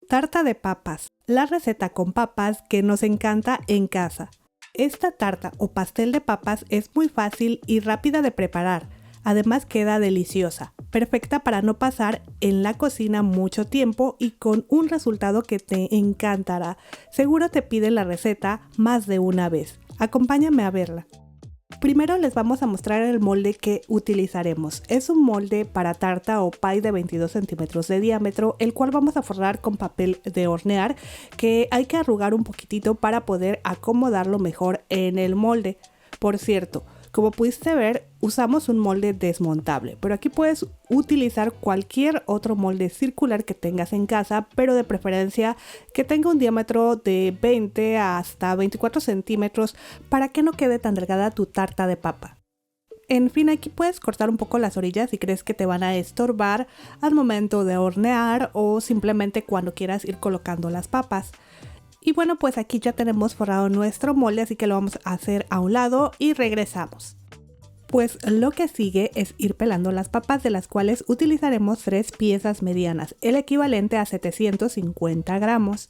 Tarta de papas, la receta con papas que nos encanta en casa. Esta tarta o pastel de papas es muy fácil y rápida de preparar, además queda deliciosa, perfecta para no pasar en la cocina mucho tiempo y con un resultado que te encantará. Seguro te piden la receta más de una vez. Acompáñame a verla. Primero les vamos a mostrar el molde que utilizaremos. Es un molde para tarta o pie de 22 centímetros de diámetro, el cual vamos a forrar con papel de hornear que hay que arrugar un poquitito para poder acomodarlo mejor en el molde. Por cierto, como pudiste ver, usamos un molde desmontable, pero aquí puedes utilizar cualquier otro molde circular que tengas en casa, pero de preferencia que tenga un diámetro de 20 hasta 24 centímetros para que no quede tan delgada tu tarta de papa. En fin, aquí puedes cortar un poco las orillas si crees que te van a estorbar al momento de hornear o simplemente cuando quieras ir colocando las papas. Y bueno, pues aquí ya tenemos forrado nuestro molde, así que lo vamos a hacer a un lado y regresamos. Pues lo que sigue es ir pelando las papas, de las cuales utilizaremos 3 piezas medianas, el equivalente a 750 gramos.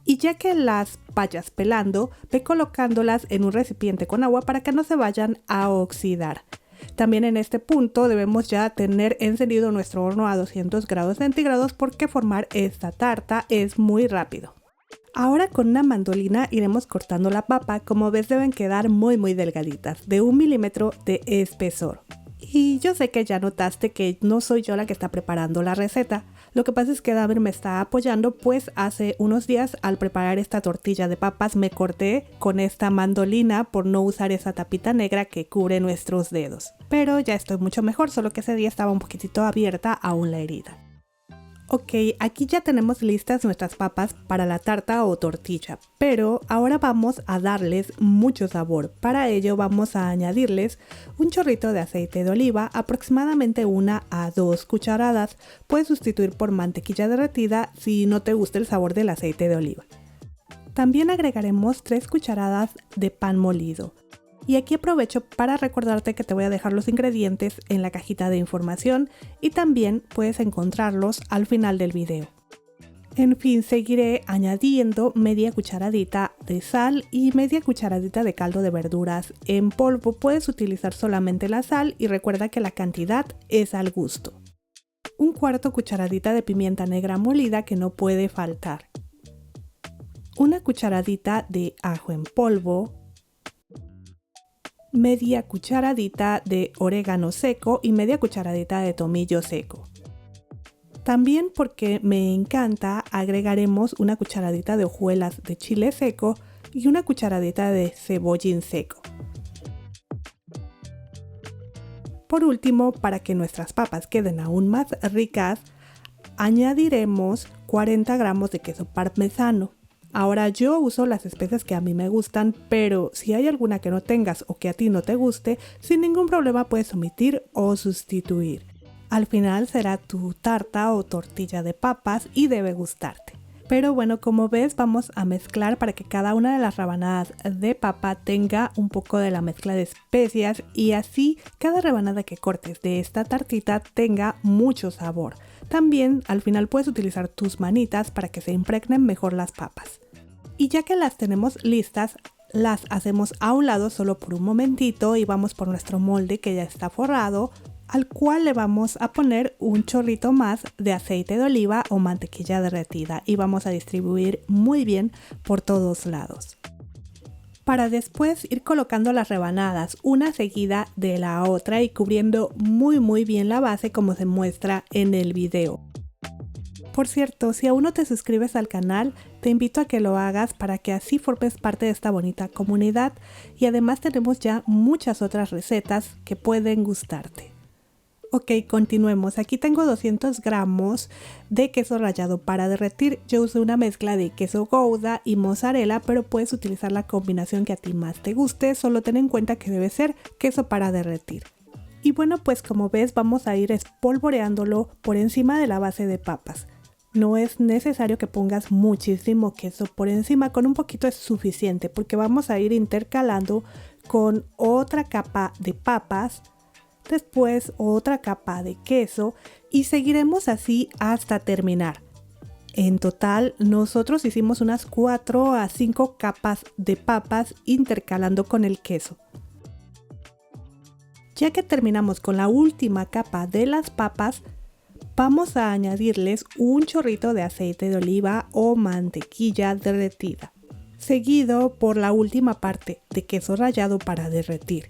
Y ya que las vayas pelando, ve colocándolas en un recipiente con agua para que no se vayan a oxidar. También en este punto debemos ya tener encendido nuestro horno a 200 grados centígrados porque formar esta tarta es muy rápido. Ahora con una mandolina iremos cortando la papa, como ves deben quedar muy delgaditas, de 1 milímetro de espesor. Y yo sé que ya notaste que no soy yo la que está preparando la receta, lo que pasa es que David me está apoyando, pues hace unos días al preparar esta tortilla de papas me corté con esta mandolina por no usar esa tapita negra que cubre nuestros dedos. Pero ya estoy mucho mejor, solo que ese día estaba un poquitito abierta aún la herida. Ok, aquí ya tenemos listas nuestras papas para la tarta o tortilla, pero ahora vamos a darles mucho sabor. Para ello vamos a añadirles un chorrito de aceite de oliva, aproximadamente 1 a 2 cucharadas. Puedes sustituir por mantequilla derretida si no te gusta el sabor del aceite de oliva. También agregaremos 3 cucharadas de pan molido. Y aquí aprovecho para recordarte que te voy a dejar los ingredientes en la cajita de información y también puedes encontrarlos al final del video. En fin, seguiré añadiendo media cucharadita de sal y media cucharadita de caldo de verduras en polvo. Puedes utilizar solamente la sal y recuerda que la cantidad es al gusto. 1/4 cucharadita de pimienta negra molida que no puede faltar. 1 cucharadita de ajo en polvo. Media cucharadita de orégano seco y media cucharadita de tomillo seco. También, porque me encanta, agregaremos 1 cucharadita de hojuelas de chile seco y 1 cucharadita de cebollín seco. Por último, para que nuestras papas queden aún más ricas, añadiremos 40 gramos de queso parmesano. Ahora yo uso las especias que a mí me gustan, pero si hay alguna que no tengas o que a ti no te guste, sin ningún problema puedes omitir o sustituir. Al final será tu tarta o tortilla de papas y debe gustarte. Pero bueno, como ves vamos a mezclar para que cada una de las rebanadas de papa tenga un poco de la mezcla de especias y así cada rebanada que cortes de esta tartita tenga mucho sabor. También al final puedes utilizar tus manitas para que se impregnen mejor las papas. Y ya que las tenemos listas, las hacemos a un lado solo por un momentito y vamos por nuestro molde que ya está forrado, al cual le vamos a poner un chorrito más de aceite de oliva o mantequilla derretida y vamos a distribuir muy bien por todos lados. Para después ir colocando las rebanadas una seguida de la otra y cubriendo muy bien la base como se muestra en el video. Por cierto, si aún no te suscribes al canal, te invito a que lo hagas para que así formes parte de esta bonita comunidad y además tenemos ya muchas otras recetas que pueden gustarte. Ok, continuemos. Aquí tengo 200 gramos de queso rallado para derretir. Yo usé una mezcla de queso Gouda y mozzarella, pero puedes utilizar la combinación que a ti más te guste. Solo ten en cuenta que debe ser queso para derretir. Y bueno, pues como ves vamos a ir espolvoreándolo por encima de la base de papas. No es necesario que pongas muchísimo queso por encima, con un poquito es suficiente porque vamos a ir intercalando con otra capa de papas, después otra capa de queso y seguiremos así hasta terminar. En total, nosotros hicimos unas 4 a 5 capas de papas intercalando con el queso. Ya que terminamos con la última capa de las papas, vamos a añadirles un chorrito de aceite de oliva o mantequilla derretida, seguido por la última parte de queso rallado para derretir.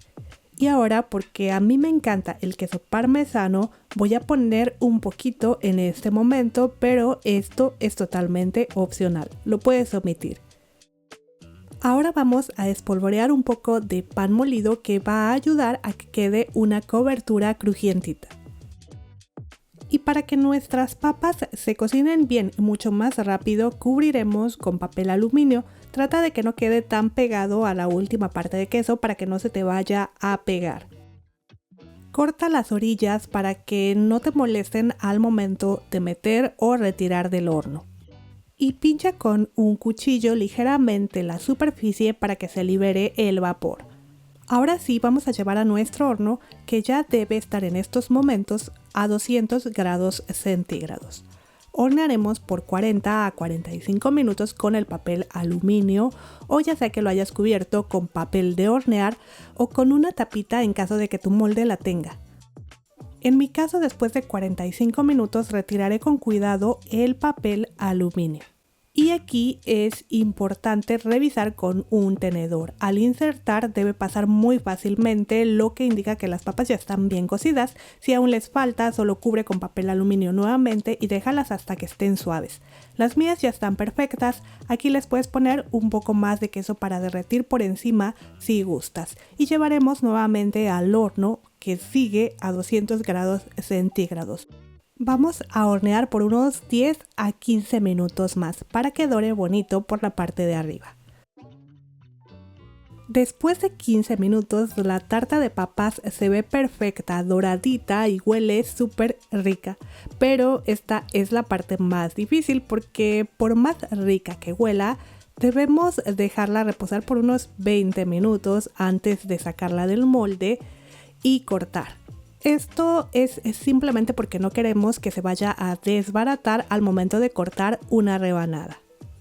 Y ahora, porque a mí me encanta el queso parmesano, voy a poner un poquito en este momento, pero esto es totalmente opcional, lo puedes omitir. Ahora vamos a espolvorear un poco de pan molido que va a ayudar a que quede una cobertura crujientita. Y para que nuestras papas se cocinen bien y mucho más rápido, cubriremos con papel aluminio. Trata de que no quede tan pegado a la última parte de queso para que no se te vaya a pegar. Corta las orillas para que no te molesten al momento de meter o retirar del horno. Y pincha con un cuchillo ligeramente la superficie para que se libere el vapor. Ahora sí vamos a llevar a nuestro horno, que ya debe estar en estos momentos a 200 grados centígrados. Hornearemos por 40 a 45 minutos con el papel aluminio, o ya sea que lo hayas cubierto con papel de hornear o con una tapita en caso de que tu molde la tenga. En mi caso, después de 45 minutos retiraré con cuidado el papel aluminio. Y aquí es importante revisar con un tenedor. Al insertar debe pasar muy fácilmente, lo que indica que las papas ya están bien cocidas. Si aún les falta, solo cubre con papel aluminio nuevamente y déjalas hasta que estén suaves. Las mías ya están perfectas. Aquí les puedes poner un poco más de queso para derretir por encima si gustas. Y llevaremos nuevamente al horno, que sigue a 200 grados centígrados. Vamos a hornear por unos 10 a 15 minutos más para que dore bonito por la parte de arriba. Después de 15 minutos, la tarta de papas se ve perfecta, doradita y huele súper rica. Pero esta es la parte más difícil porque por más rica que huela, debemos dejarla reposar por unos 20 minutos antes de sacarla del molde y cortar. Esto es simplemente porque no queremos que se vaya a desbaratar al momento de cortar una rebanada.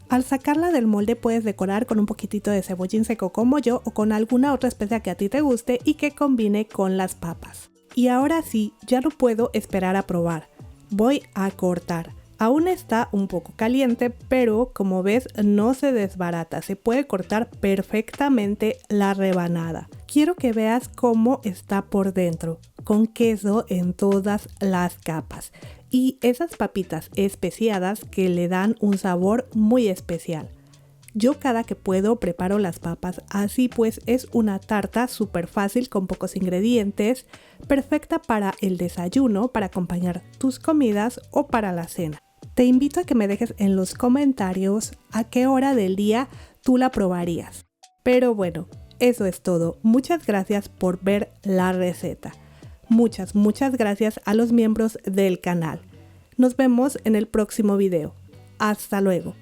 Al sacarla del molde puedes decorar con un poquitito de cebollín seco como yo o con alguna otra especia que a ti te guste y que combine con las papas. Y ahora sí, ya no puedo esperar a probar. Voy a cortar. Aún está un poco caliente, pero como ves no se desbarata, se puede cortar perfectamente la rebanada. Quiero que veas cómo está por dentro, con queso en todas las capas y esas papitas especiadas que le dan un sabor muy especial. Yo cada que puedo preparo las papas, así pues es una tarta súper fácil con pocos ingredientes, perfecta para el desayuno, para acompañar tus comidas o para la cena. Te invito a que me dejes en los comentarios a qué hora del día tú la probarías. Pero bueno, eso es todo. Muchas gracias por ver la receta. Muchas gracias a los miembros del canal. Nos vemos en el próximo video. Hasta luego.